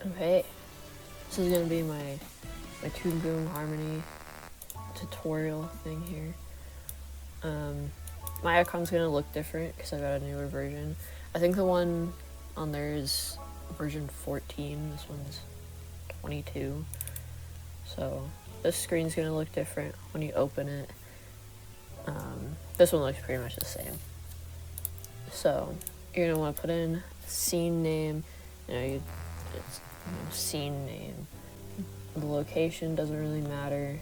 Okay, this is gonna be my toon boom harmony tutorial thing here. My icon's gonna look different because I got a newer version. I think the one on there is version 14. This one's 22. So this screen's gonna look different when you open it. This one looks pretty much the same. So you're gonna want to put in scene name. It's scene name. The location doesn't really matter.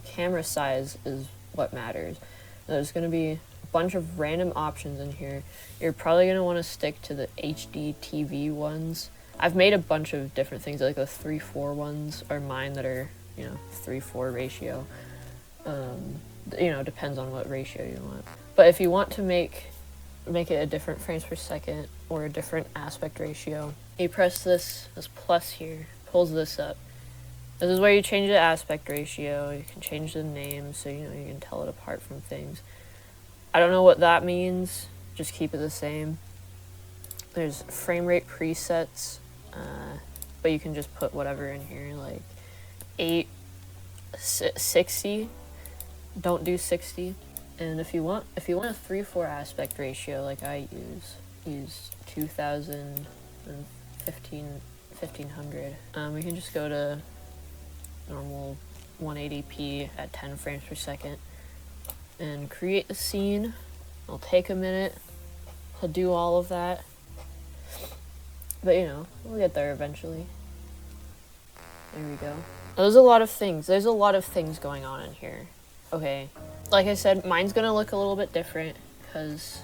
Camera size is what matters. There's going to be a bunch of random options in here. You're probably going to want to stick to the HD TV ones. I've made a bunch of different things, like the 3:4 ones are mine that are, 3:4 ratio. Depends on what ratio you want. But if you want to make it a different frames per second or a different aspect ratio, you press this plus here, pulls this up. This is where you change the aspect ratio. You can change the name so you can tell it apart from things. I don't know what that means. Just keep it the same. There's frame rate presets, but you can just put whatever in here, like 60. Don't do 60. And if you want a 3:4 aspect ratio like I use 2000 and 1500. We can just go to normal 180p at 10 frames per second and create the scene. It'll take a minute to do all of that, but we'll get there eventually. There we go. There's a lot of things going on in here. Okay, like I said, mine's gonna look a little bit different because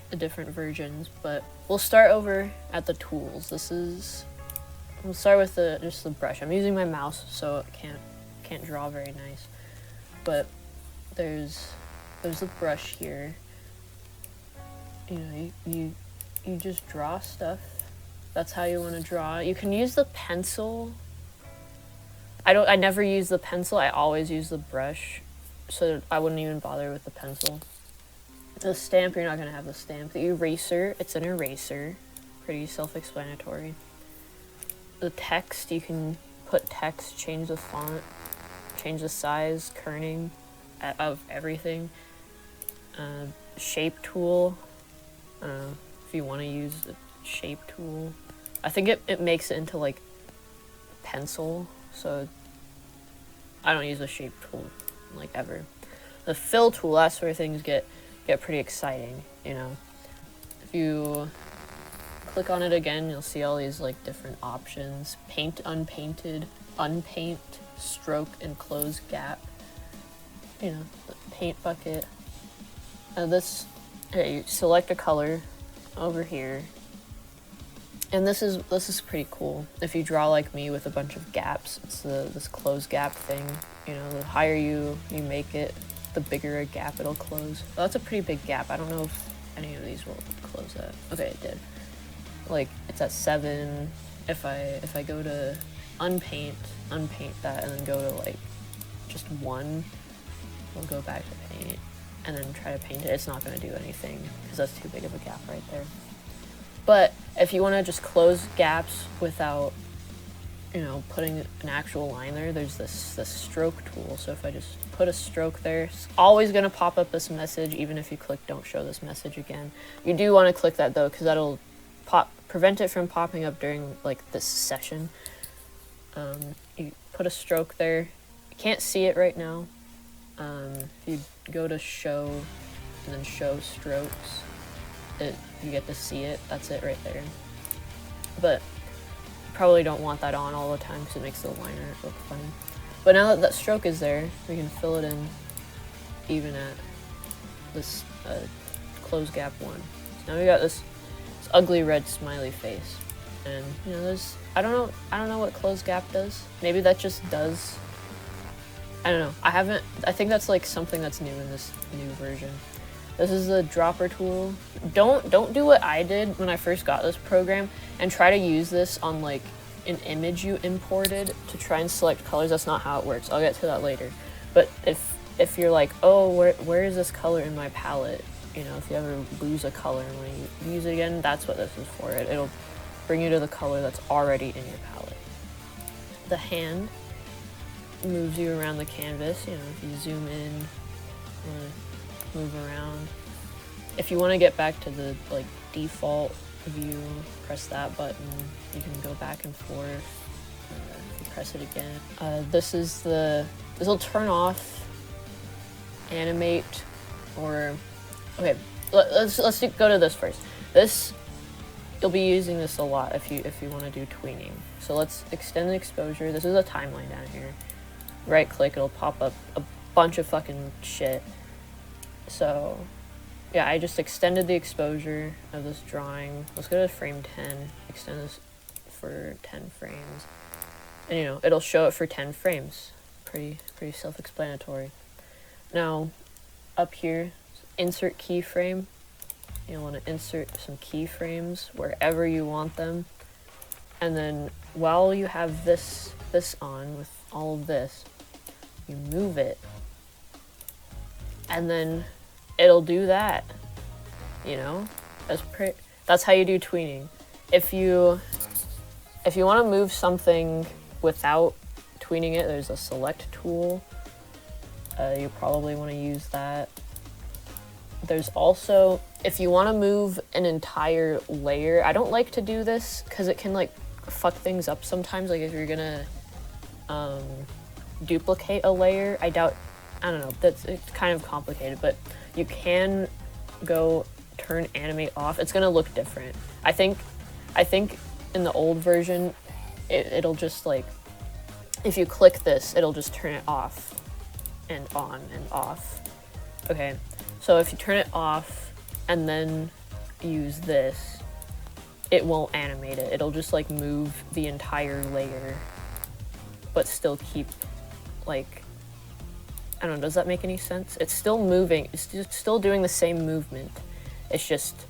the different versions, but we'll start over at the tools. We'll start with just the brush. I'm using my mouse, so it can't draw very nice. But there's the brush here. You just draw stuff. That's how you want to draw. You can use the pencil. I never use the pencil. I always use the brush, so I wouldn't even bother with the pencil. The stamp, you're not gonna have the stamp. The eraser, it's an eraser. Pretty self-explanatory. The text, you can put text, change the font, change the size, kerning of everything. Shape tool, if you want to use the shape tool. I think it makes it into like pencil, so I don't use the shape tool like ever. The fill tool, that's where things get pretty exciting, If you click on it again, you'll see all these like different options: paint, unpainted, unpaint, stroke, and close gap. The paint bucket. You select a color over here, and this is pretty cool. If you draw like me with a bunch of gaps, it's this close gap thing. The higher you make it, the bigger a gap it'll close. Well, that's a pretty big gap. I don't know if any of these will close that. Okay, it did. Like it's at 7. If I go to unpaint that, and then go to like just 1, we'll go back to paint and then try to paint it. It's not going to do anything because that's too big of a gap right there. But if you want to just close gaps without putting an actual line there, there's this stroke tool. So if I just put a stroke there, it's always going to pop up this message, even if you click don't show this message again. You do want to click that though, because that'll prevent it from popping up during like this session. You put a stroke there. You can't see it right now. If you go to show and then show strokes, you get to see it. That's it right there. But probably don't want that on all the time because it makes the liner look funny. But now that stroke is there, we can fill it in even at this close gap 1. So now we got this ugly red smiley face, and I don't know what close gap does. Maybe that just does. I don't know. I think that's like something that's new in this new version. This is the dropper tool. Don't do what I did when I first got this program and try to use this on like an image you imported to try and select colors. That's not how it works. I'll get to that later. But if you're like, oh, where is this color in my palette? If you ever lose a color and when you use it again, that's what this is for. It'll bring you to the color that's already in your palette. The hand moves you around the canvas. You know, if you zoom in, move around. If you want to get back to the like default view, press that button. You can go back and forth. You press it again. This will turn off animate, or okay. Let's go to this first. This, you'll be using this a lot if you want to do tweening. So let's extend the exposure. This is a timeline down here. Right click, it'll pop up a bunch of fucking shit. So yeah, I just extended the exposure of this drawing. Let's go to frame 10, extend this for 10 frames. And you know, it'll show it for 10 frames. Pretty self-explanatory. Now, up here, insert keyframe. You'll want to insert some keyframes wherever you want them. And then while you have this on with all of this, you move it. And then it'll do that. You know? That's how you do tweening. If you want to move something without tweening it, there's a select tool. You probably want to use that. There's also, if you want to move an entire layer, I don't like to do this because it can like fuck things up sometimes. Like if you're gonna duplicate a layer, I don't know, it's kind of complicated, but you can go turn animate off. It's gonna look different. I think in the old version, it'll just like, if you click this, it'll just turn it off and on and off. Okay, so if you turn it off and then use this, it won't animate it. It'll just like move the entire layer, but still keep like, I don't know, does that make any sense? It's still moving, it's just still doing the same movement. It's just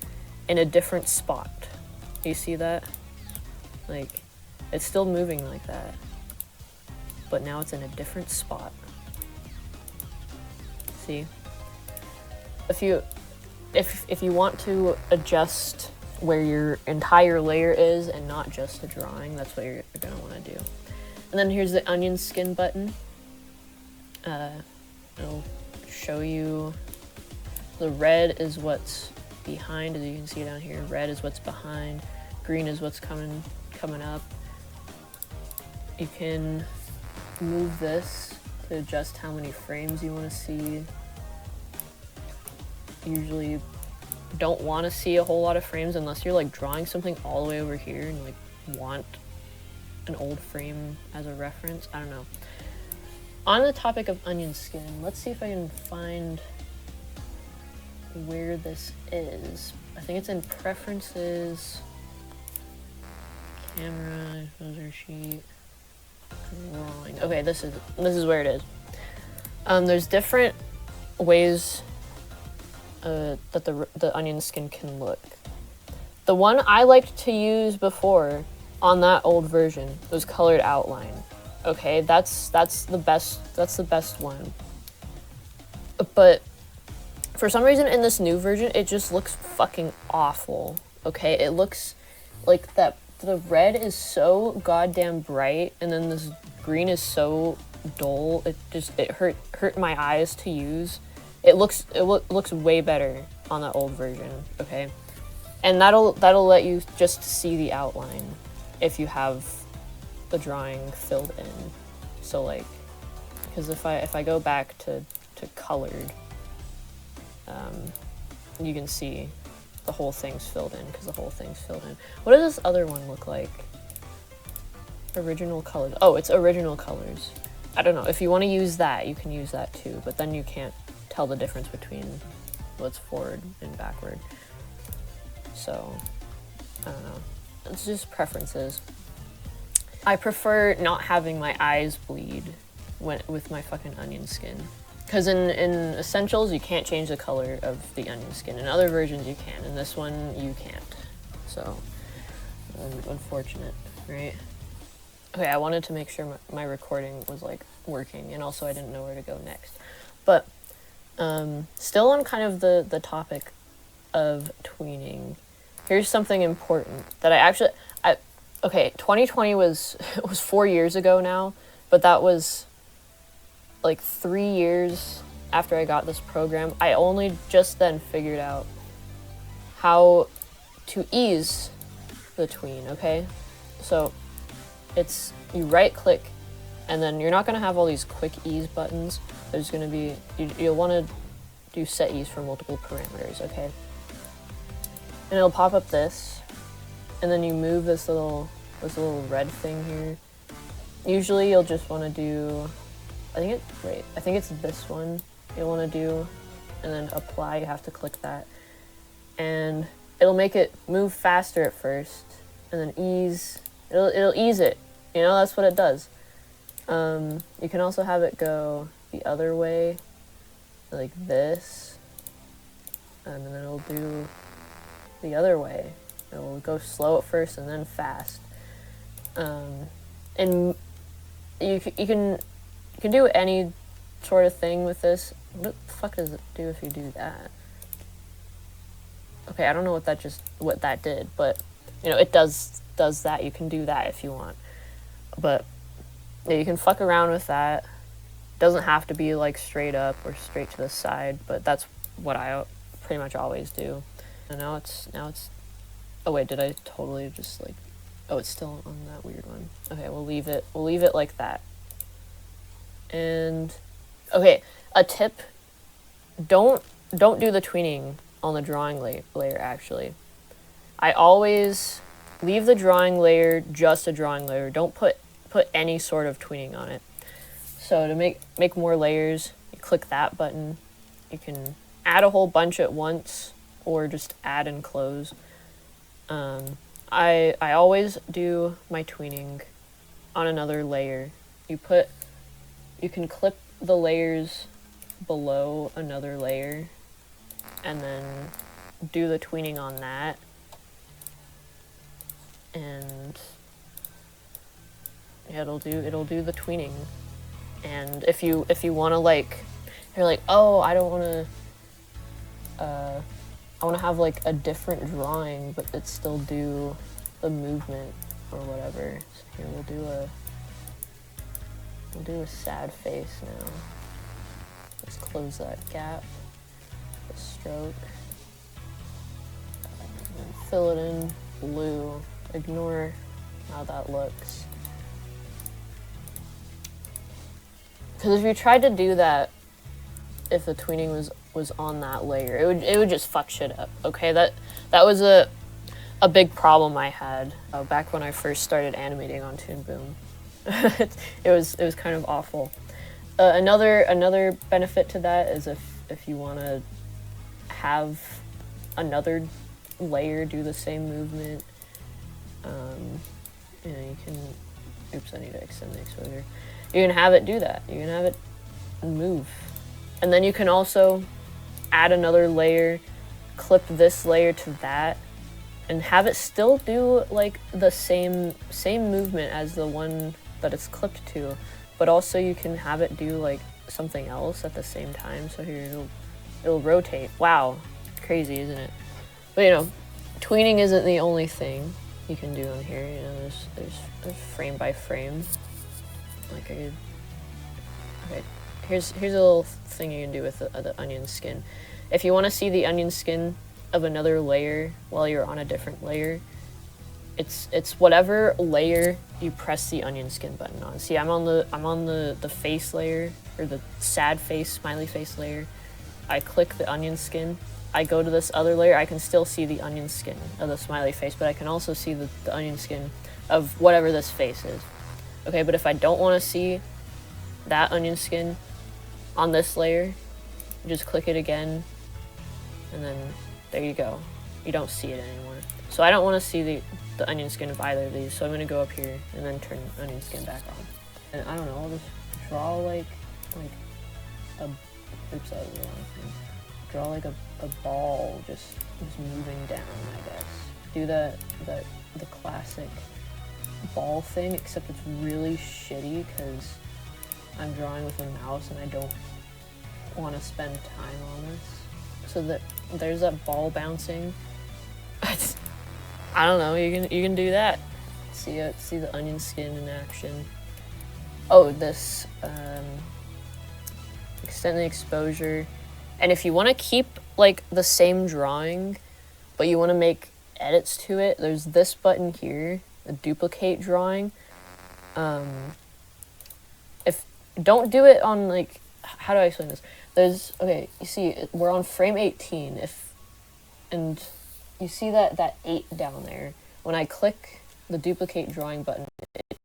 in a different spot. You see that? Like, it's still moving like that, but now it's in a different spot. See? If you want to adjust where your entire layer is and not just a drawing, that's what you're gonna want to do. And then here's the onion skin button. It'll show you the red is what's behind, as you can see down here. Red is what's behind, green is what's coming up. You can move this to adjust how many frames you want to see. Usually don't want to see a whole lot of frames unless you're like drawing something all the way over here and like want an old frame as a reference. I don't know. On the topic of onion skin, let's see if I can find where this is. I think it's in preferences, camera, exposure sheet, drawing. Okay, this is where it is. There's different ways that the onion skin can look. The one I liked to use before on that old version was colored outline. Okay, that's the best one. But for some reason in this new version, it just looks fucking awful. Okay, it looks like that the red is so goddamn bright, and then this green is so dull. It hurt my eyes to use. It looks way better on the old version, okay? And that'll let you just see the outline if you have the drawing filled in. So like, because if I go back to colored, you can see the whole thing's filled in because the whole thing's filled in. What does this other one look like? Original colors. Oh, it's original colors. I don't know. If you want to use that, you can use that too, but then you can't tell the difference between what's forward and backward. So, I don't know. It's just preferences. I prefer not having my eyes bleed with my fucking onion skin. Because in Essentials, you can't change the color of the onion skin. In other versions, you can. In this one, you can't. So, unfortunate, right? Okay, I wanted to make sure my recording was, like, working, and also I didn't know where to go next. But, still on kind of the topic of tweening, here's something important that Okay, 2020 was 4 years ago now, but that was like 3 years after I got this program. I only just then figured out how to ease the tween, okay? So it's, you right click, and then you're not gonna have all these quick ease buttons. There's gonna be, you'll wanna do set ease for multiple parameters, okay? And it'll pop up this, and then you move this little red thing here. Usually you'll just wanna do, I think it's this one you'll wanna do, and then apply, you have to click that. And it'll make it move faster at first, and then ease, it'll ease it, you know, that's what it does. You can also have it go the other way, like this, and then it'll do the other way. It'll go slow at first and then fast. And you can do any sort of thing with this. What the fuck does it do if you do that? Okay, I don't know what that did, but you know, it does that. You can do that if you want. But yeah, you can fuck around with that. Doesn't have to be like straight up or straight to the side, but that's what I pretty much always do. And now it's oh wait, did I totally just like, oh, it's still on that weird one. Okay, we'll leave it like that. And okay, a tip, don't do the tweening on the drawing layer actually. I always leave the drawing layer just a drawing layer. Don't put any sort of tweening on it. So to make more layers, you click that button. You can add a whole bunch at once or just add and close. I always do my tweening on another layer. You can clip the layers below another layer and then do the tweening on that. And yeah, it'll do the tweening. And if you want to, like, you're like, oh, I don't want to I want to have like a different drawing but it still do the movement or whatever. So here we'll do a sad face now. Let's close that gap, the stroke, and fill it in blue. Ignore how that looks. Because if you tried to do that, if the tweening was on that layer, it would just fuck shit up. Okay, that was a big problem I had back when I first started animating on Toon Boom. it was kind of awful. Another benefit to that is if you want to have another layer do the same movement, you know, you can. Oops, I need to extend the exposure. You can have it do that. You can have it move. And then you can also add another layer, clip this layer to that, and have it still do like the same movement as the one that it's clipped to, but also you can have it do like something else at the same time. So here it'll rotate. Wow, crazy, isn't it? But you know, tweening isn't the only thing you can do on here. You know, there's frame by frame. Like okay, here's a little thing you can do with the onion skin. If you want to see the onion skin of another layer while you're on a different layer, it's whatever layer you press the onion skin button on. See, I'm on the face layer, or the sad face, smiley face layer. I click the onion skin. I go to this other layer. I can still see the onion skin of the smiley face, but I can also see the onion skin of whatever this face is. Okay, but if I don't want to see that onion skin on this layer, you just click it again, and then there you go. You don't see it anymore. So I don't want to see the onion skin of either of these, so I'm going to go up here and then turn the onion skin back on. And I don't know, I'll just draw like a, oops, that was the wrong thing. Draw like a ball just moving down, I guess. Do the classic ball thing, except it's really shitty because I'm drawing with a mouse and I don't want to spend time on this. So that there's that ball bouncing. I don't know, you can do that. see it. See the onion skin in action. Oh, this extend the exposure. And if you want to keep like the same drawing, but you want to make edits to it, there's this button here, the duplicate drawing. If don't do it on like, how do I explain this? There's, okay, you see we're on frame 18. And you see that 8 down there. When I click the duplicate drawing button, it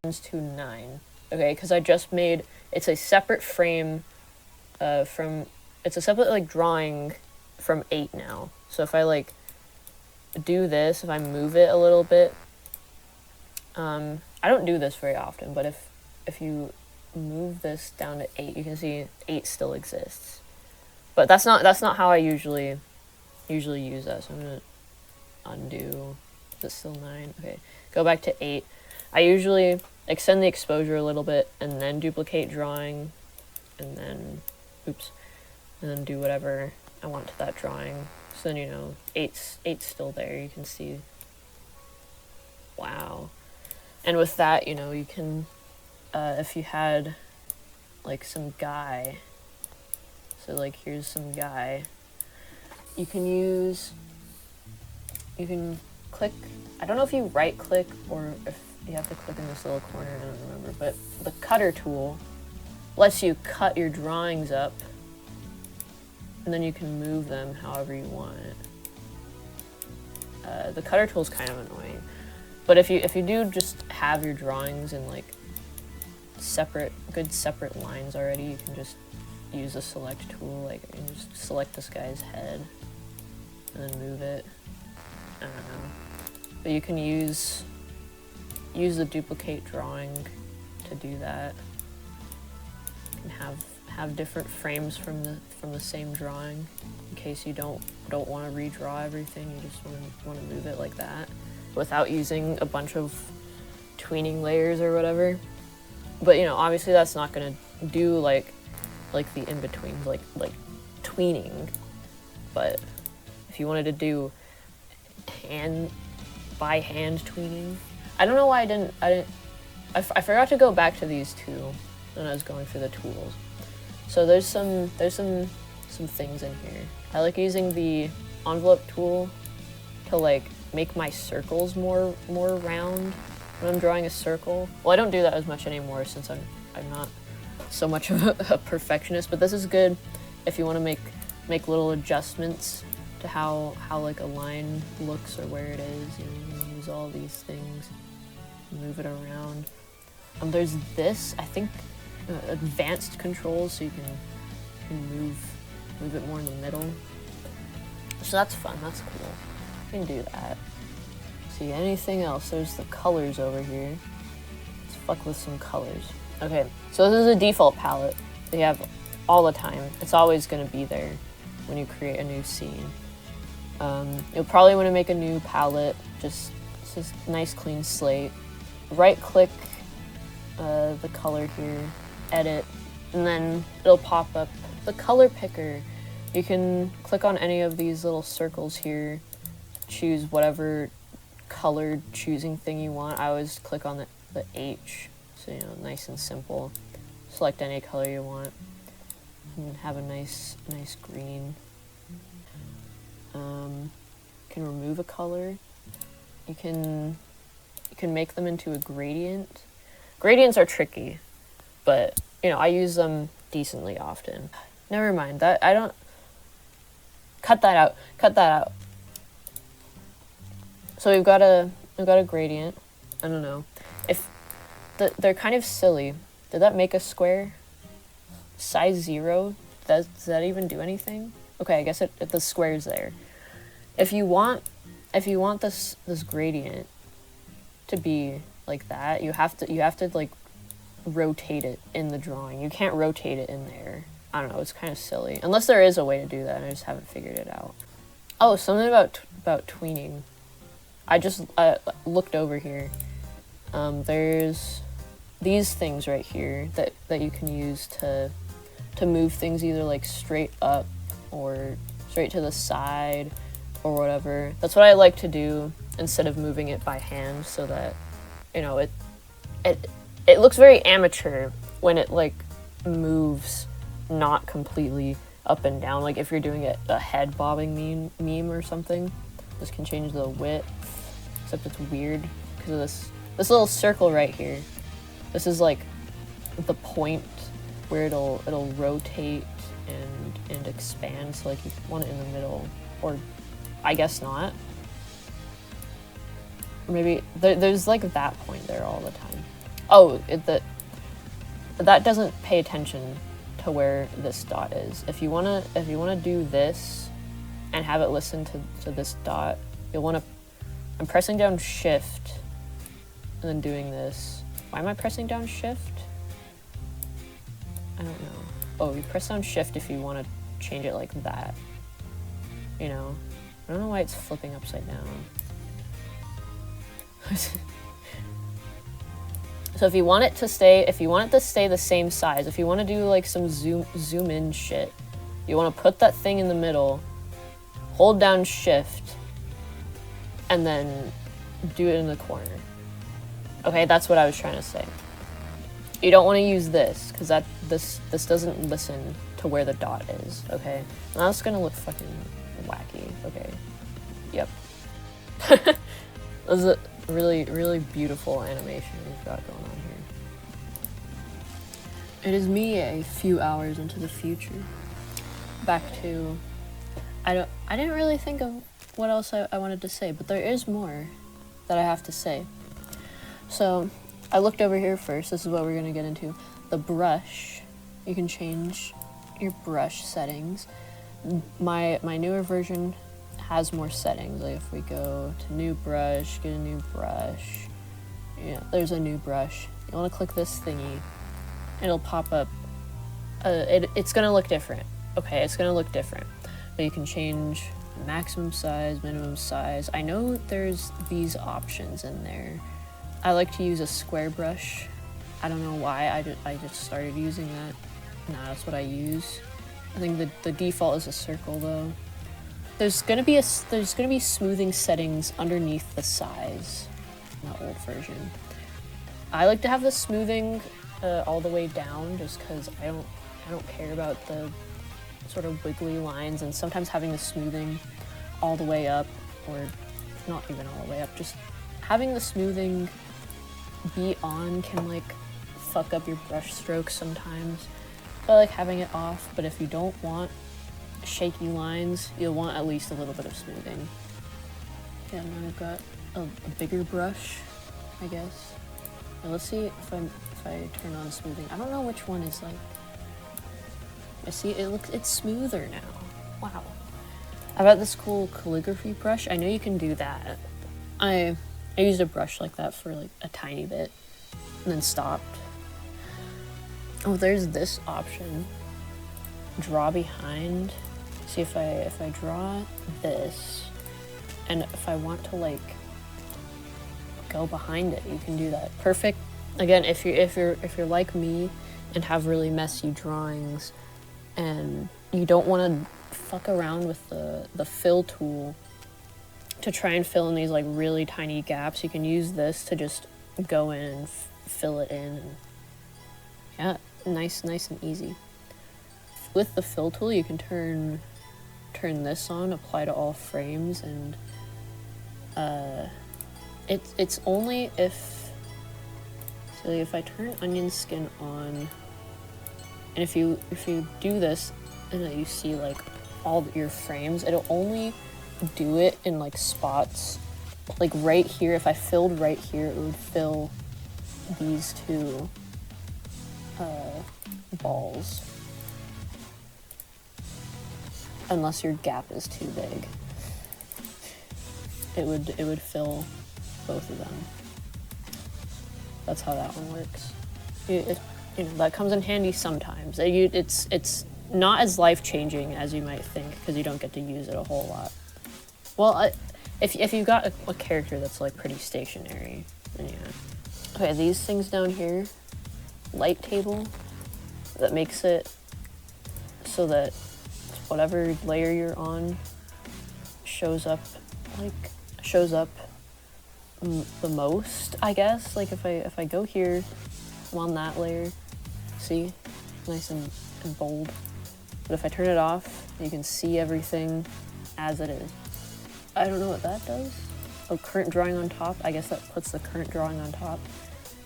turns to 9. Okay, because I just made, it's a separate frame it's a separate like drawing from 8 now. So if I like do this, if I move it a little bit, I don't do this very often, but if you move this down to 8, you can see 8 still exists. But that's not how I usually use that. So I'm gonna undo. Is it still 9? Okay, go back to 8. I usually extend the exposure a little bit and then duplicate drawing, and then and then do whatever I want to that drawing. So then, you know, 8's still there. You can see. Wow. And with that, you know, you can, if you had like some guy, so like here's some guy, you can click, I don't know if you right click or if you have to click in this little corner, I don't remember, but the cutter tool lets you cut your drawings up, and then you can move them however you want. The cutter tool is kind of annoying, but if you do just have your drawings in like good separate lines already, you can just use the select tool. Like you can just select this guy's head and then move it. I don't know, but you can use the duplicate drawing to do that. You can have different frames from the same drawing in case you don't want to redraw everything. You just want to move it like that without using a bunch of tweening layers or whatever. But you know, obviously that's not gonna do like the in-betweens, like tweening. But if you wanted to do by hand tweening, I don't know why I forgot to go back to these two when I was going through the tools. So there's some things in here. I like using the envelope tool to like make my circles more round when I'm drawing a circle. Well, I don't do that as much anymore since I'm not so much of a perfectionist, but this is good if you want to make little adjustments to how like a line looks or where it is. You know, you can use all these things, move it around. There's this, I think, advanced controls, so you can move it more in the middle. So that's fun, that's cool. You can do that. See, anything else? There's the colors over here. Let's fuck with some colors. Okay, so this is a default palette that you have all the time. It's always going to be there when you create a new scene. You'll probably want to make a new palette, just nice clean slate. Right click the color here, edit, and then it'll pop up the color picker. You can click on any of these little circles here, choose whatever colored choosing thing you want. I always click on the H, so you know, nice and simple. Select any color you want and have a nice green. You can remove a color. You can make them into a gradient. Gradients are tricky, but you know, I use them decently often. Never mind that. I don't cut that out. So we've got a gradient. I don't know if they're kind of silly. Did that make a square? Size 0? Does that even do anything? Okay, I guess the square's there. If you want this gradient to be like that, you have to like rotate it in the drawing. You can't rotate it in there. I don't know, it's kind of silly. Unless there is a way to do that and I just haven't figured it out. Oh, something about tweening. I just looked over here. There's these things right here that you can use to move things either like straight up or straight to the side or whatever. That's what I like to do instead of moving it by hand, so that, you know, it looks very amateur when it like moves not completely up and down. Like if you're doing a head bobbing meme or something, this can change the width, except it's weird because of this little circle right here. This is like the point where it'll rotate and expand, so like you want it in the middle, or I guess not. Or maybe there's like that point there all the time. Oh, that doesn't pay attention to where this dot is. If you wanna do this and have it listen to this dot, you'll wanna. I'm pressing down Shift and then doing this. Why am I pressing down Shift? I don't know. Oh, you press down Shift if you want to change it like that. You know? I don't know why it's flipping upside down. So if you want it to stay the same size, if you want to do like some zoom in shit, you want to put that thing in the middle, hold down Shift, and then do it in the corner. Okay, that's what I was trying to say. You don't want to use this, because this doesn't listen to where the dot is, okay? Now it's gonna look fucking wacky, okay? Yep. This is a really, really beautiful animation we've got going on here. It is me a few hours into the future. Back to... I didn't really think of what else I wanted to say, but there is more that I have to say. So, I looked over here first. This is what we're going to get into. The brush. You can change your brush settings. My newer version has more settings. Like if we go to new brush, get a new brush. Yeah, there's a new brush. You want to click this thingy. It'll pop up. It's going to look different. Okay, it's going to look different. But you can change maximum size, minimum size. I know there's these options in there. I like to use a square brush. I don't know why, I just started using that. Nah, that's what I use. I think the default is a circle though. There's gonna be smoothing settings underneath the size in the old version. I like to have the smoothing all the way down, just because I don't care about the sort of wiggly lines, and sometimes having the smoothing all the way up, or not even all the way up, just having the smoothing be on can like fuck up your brush strokes sometimes. I like having it off, but if you don't want shaky lines, you'll want at least a little bit of smoothing. Yeah, now I've got a bigger brush, I guess. Now let's see if I turn on smoothing. I don't know which one is like. I see it's smoother now. Wow. I've got this cool calligraphy brush. I know you can do that. I used a brush like that for like a tiny bit and then stopped. Oh, there's this option. Draw behind. See if I draw this, and if I want to like go behind it, you can do that. Perfect. Again, if you're like me and have really messy drawings and you don't want to fuck around with the fill tool to try and fill in these like really tiny gaps, you can use this to just go in and fill it in. And yeah, nice and easy. With the fill tool, you can turn this on, apply to all frames, and it's only if, so if I turn onion skin on, and if you do this and you see like all your frames, it'll only do it in like spots. Like right here, if I filled right here, it would fill these two balls. Unless your gap is too big. It would fill both of them. That's how that one works. You know, that comes in handy sometimes. It's not as life-changing as you might think, because you don't get to use it a whole lot. Well, if you've got a character that's like pretty stationary, then yeah. Okay, these things down here, light table, that makes it so that whatever layer you're on shows up the most, I guess. Like if I go here, I'm on that layer, see, nice and bold. But if I turn it off, you can see everything as it is. I don't know what that does. Oh, current drawing on top. I guess that puts the current drawing on top.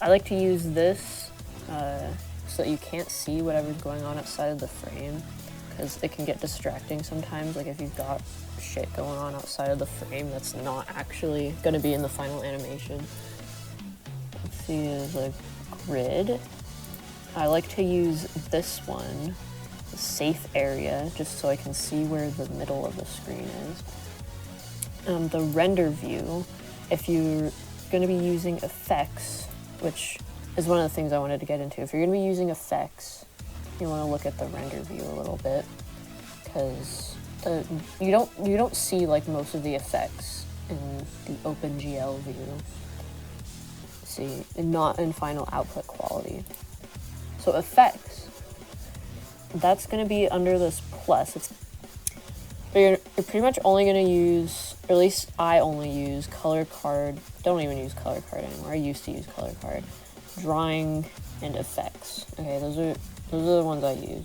I like to use this so that you can't see whatever's going on outside of the frame, because it can get distracting sometimes. Like if you've got shit going on outside of the frame that's not actually going to be in the final animation. Let's see, there's a grid. I like to use this one, the safe area, just so I can see where the middle of the screen is. The render view, if you're going to be using effects, which is one of the things I wanted to get into. If you're going to be using effects, you want to look at the render view a little bit, because you don't see like most of the effects in the OpenGL view. See, not in final output quality. So effects, that's going to be under this plus. But you're pretty much only going to use, or at least I only use color card. Don't even use color card anymore. I used to use color card. Drawing and effects. Okay, those are the ones I use.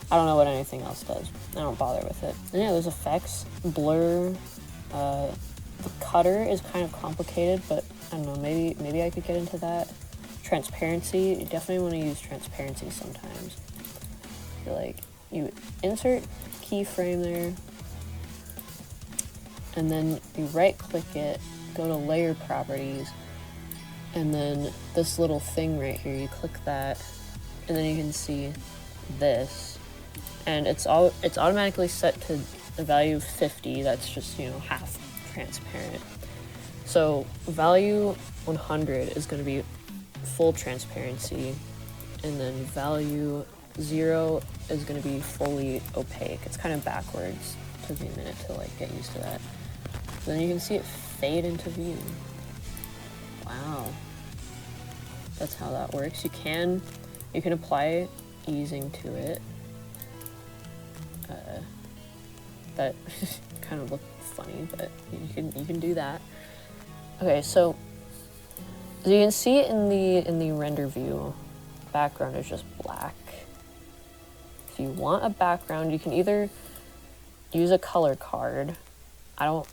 I don't know what anything else does. I don't bother with it. And yeah, there's effects, blur. The cutter is kind of complicated, but I don't know. Maybe I could get into that. Transparency. You definitely want to use transparency sometimes. Like you insert keyframe there. And then you right click it, go to layer properties, and then this little thing right here, you click that, and then you can see this. And it's automatically set to a value of 50, that's just, you know, half transparent. So value 100 is going to be full transparency, and then value 0 is going to be fully opaque. It's kind of backwards. It took me a minute to like get used to that. Then you can see it fade into view. Wow. That's how that works. You can apply easing to it. That kind of looked funny, but you can do that. Okay, so as you can see in the render view, background is just black. If you want a background, you can either use a color card. I don't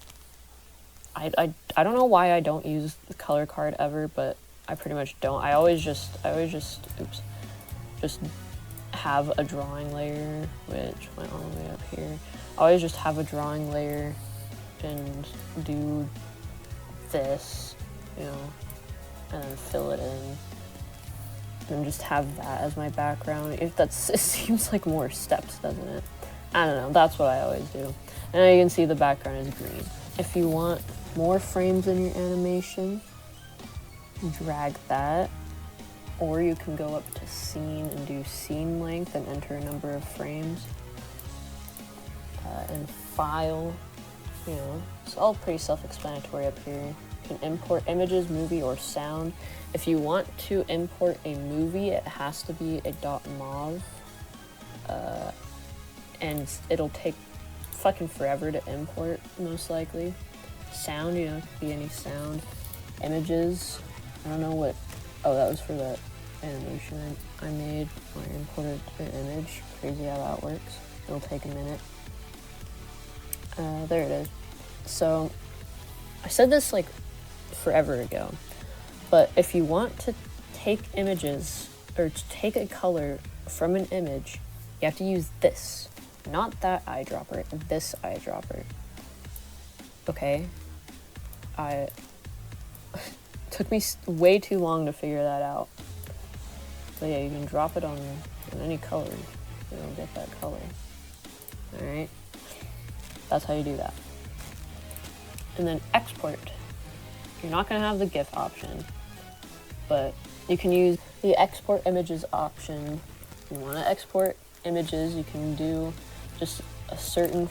know why I don't use the color card ever, but I pretty much don't. I always just have a drawing layer, which went all the way up here. I always just have a drawing layer and do this, you know, and then fill it in. And just have that as my background. It seems like more steps, doesn't it? I don't know, that's what I always do. And now you can see the background is green. If you want more frames in your animation, drag that, or you can go up to scene and do scene length and enter a number of frames. And file, you know, it's all pretty self-explanatory up here. You can import images, movie, or sound. If you want to import a movie, it has to be a .mov, and it'll take fucking forever to import, most likely. Sound, you know, it could be any sound. Images, I don't know what, oh, that was for the animation I made when I imported an image. Crazy how that works. It'll take a minute. There it is. So, I said this like forever ago, but if you want to take images, or to take a color from an image, you have to use this. Not that eyedropper, this eyedropper. Okay? Took me way too long to figure that out. But yeah, you can drop it on any color. It'll get that color. Alright? That's how you do that. And then export. You're not going to have the GIF option, but you can use the export images option. If you want to export images, you can do just a certain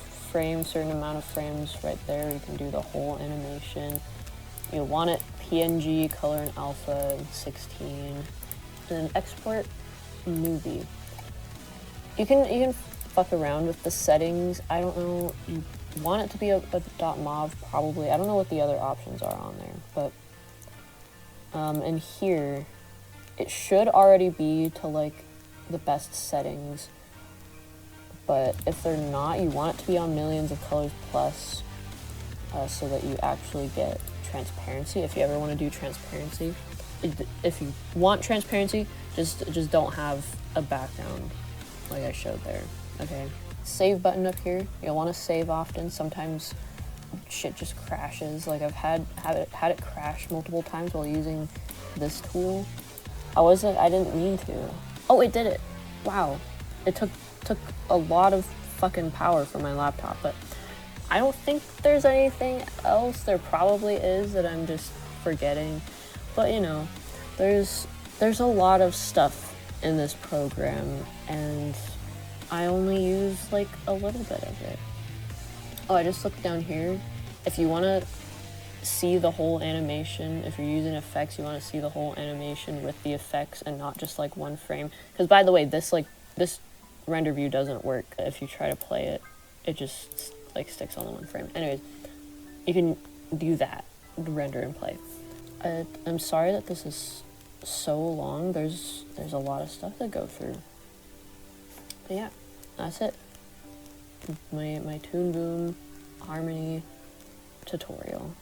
amount of frames right there. You can do the whole animation. You want it PNG, color and alpha, 16. And then export movie. You can fuck around with the settings. I don't know, you want it to be a .mov probably. I don't know what the other options are on there, but And here, it should already be to like the best settings, but if they're not, you want it to be on millions of colors plus, so that you actually get transparency. If you ever want to do transparency, if you want transparency, just don't have a background like I showed there. Okay, save button up here. You'll want to save often. Sometimes shit just crashes. Like I've had it crash multiple times while using this tool. I didn't mean to. Oh, it did it. Wow. It took a lot of fucking power from my laptop, but I don't think there's anything else. There probably is that I'm just forgetting. But you know, there's a lot of stuff in this program, and I only use like a little bit of it. Oh, I just looked down here. If you want to see the whole animation, if you're using effects, you want to see the whole animation with the effects and not just like one frame. Because by the way, this render view doesn't work. If you try to play it, it just like sticks on the one frame. Anyways, you can do that, render and play. I'm sorry that this is so long. There's a lot of stuff to go through. But yeah, that's it. My Toon Boom Harmony tutorial.